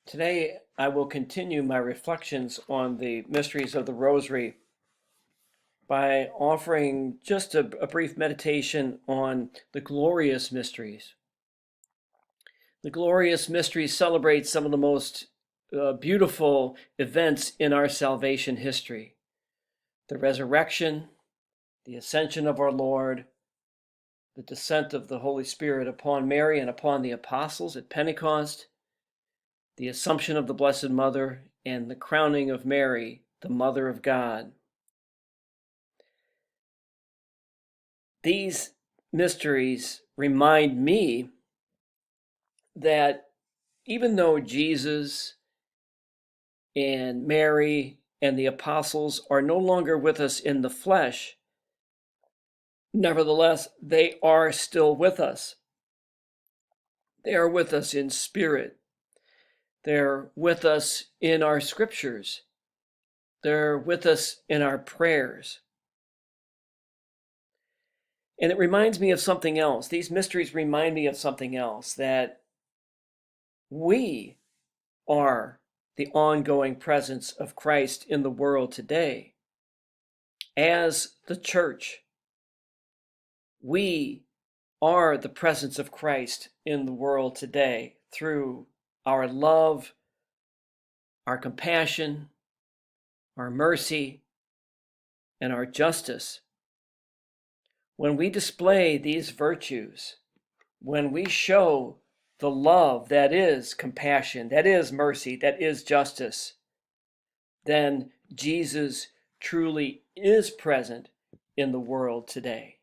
Today, I will continue my reflections on the mysteries of the Rosary by offering just a brief meditation on the glorious mysteries. The glorious mysteries celebrate some of the most beautiful events in our salvation history: the resurrection, the ascension of our Lord, the descent of the Holy Spirit upon Mary and upon the apostles at Pentecost, the Assumption of the Blessed Mother, and the crowning of Mary, the Mother of God. These mysteries remind me that even though Jesus and Mary and the apostles are no longer with us in the flesh, nevertheless, they are still with us. They are with us in spirit. They're with us in our scriptures. They're with us in our prayers. And it reminds me of something else. These mysteries remind me of something else, that we are the ongoing presence of Christ in the world today. As the church, we are the presence of Christ in the world today through our love, our compassion, our mercy, and our justice. When we display these virtues, when we show the love that is compassion, that is mercy, that is justice, then Jesus truly is present in the world today.